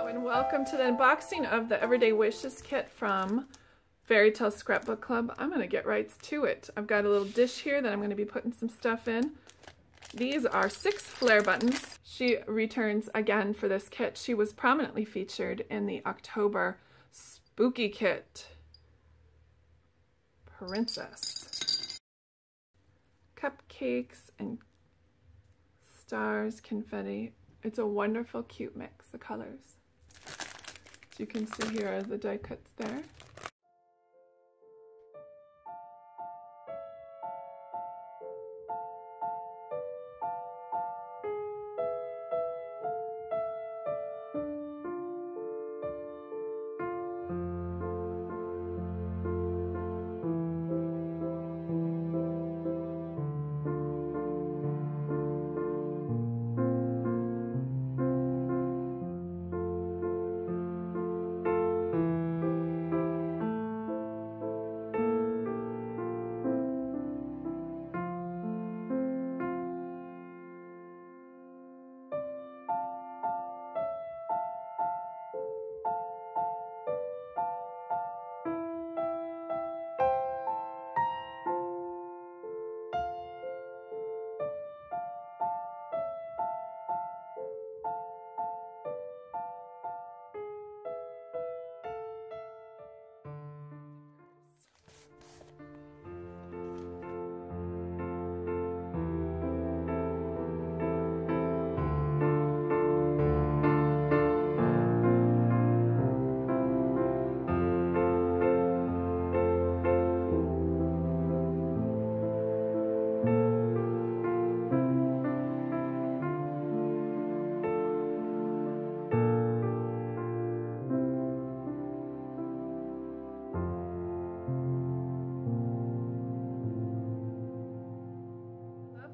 And welcome to the unboxing of the Everyday Wishes kit from Fairytale Scrapbook Club. I'm going to get right to it. I've got a little dish here that I'm going to be putting some stuff in. These are 6 flare buttons. She returns again for this kit. She was prominently featured in the October Spooky Kit. Princess. Cupcakes and stars, confetti. It's a wonderful, cute mix of colors. As you can see, here are the die cuts there.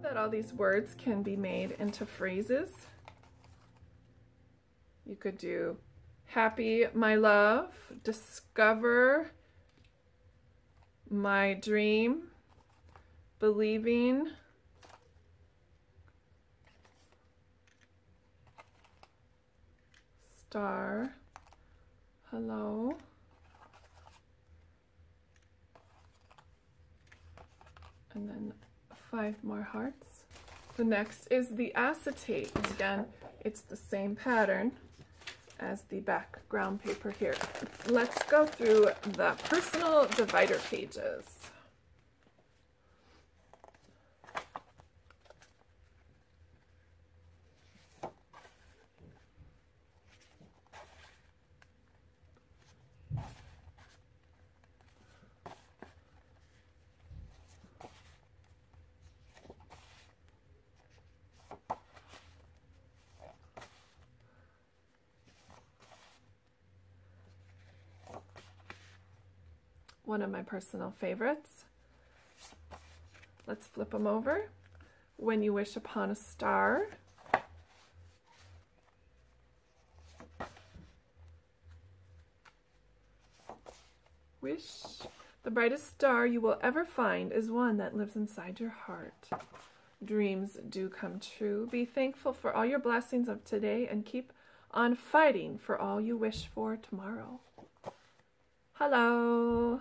That all these words can be made into phrases. You could do happy, my love, discover, my dream, believing, star, hello, and then 5 more hearts. The next is the acetate. Again, it's the same pattern as the background paper here. Let's go through the personal divider pages. One of my personal favorites. Let's flip them over. When you wish upon a star. Wish. The brightest star you will ever find is one that lives inside your heart. Dreams do come true. Be thankful for all your blessings of today and keep on fighting for all you wish for tomorrow. Hello.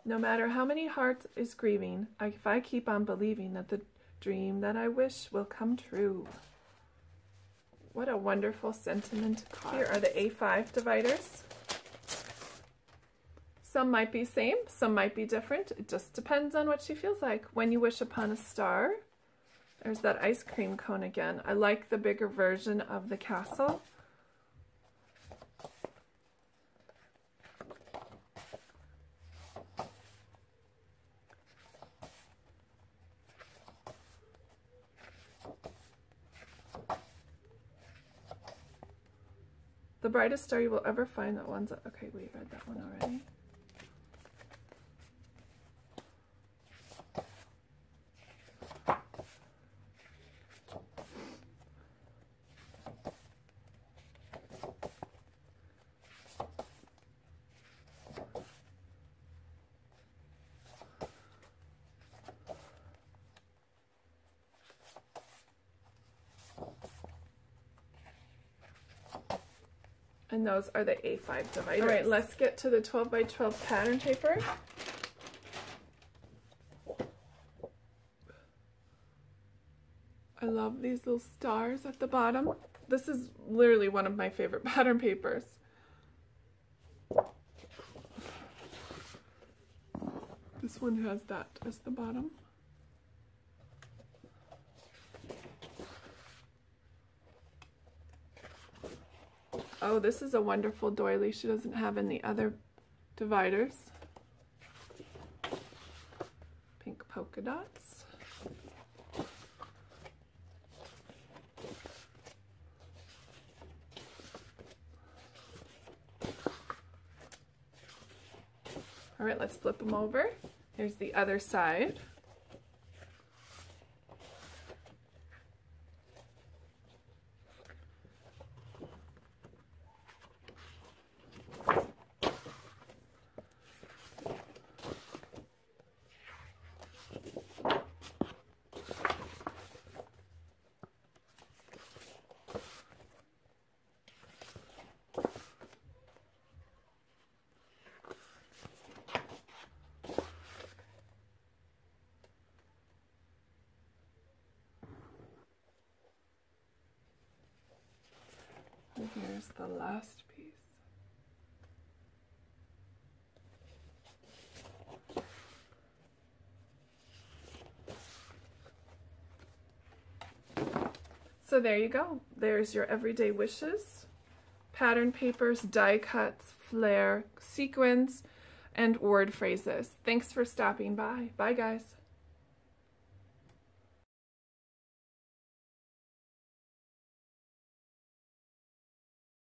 No matter how many hearts is grieving, if I keep on believing that the dream that I wish will come true. What a wonderful sentiment card. Here are the A5 dividers. Some might be same, some might be different. It just depends on what she feels like. When you wish upon a star. There's that ice cream cone again. I like the bigger version of the castle. The brightest star you will ever find. That one's, okay, we read that one already. And those are the A5 dividers. All right, let's get to the 12 by 12 pattern paper. I love these little stars at the bottom. This is literally one of my favorite pattern papers. This one has that as the bottom. Oh, this is a wonderful doily she doesn't have in the other dividers. Pink polka dots. All right, let's flip them over. Here's the other side. And here's the last piece. So there you go. There's your everyday wishes, pattern papers, die cuts, flare, sequins, and word phrases. Thanks for stopping by. Bye, guys.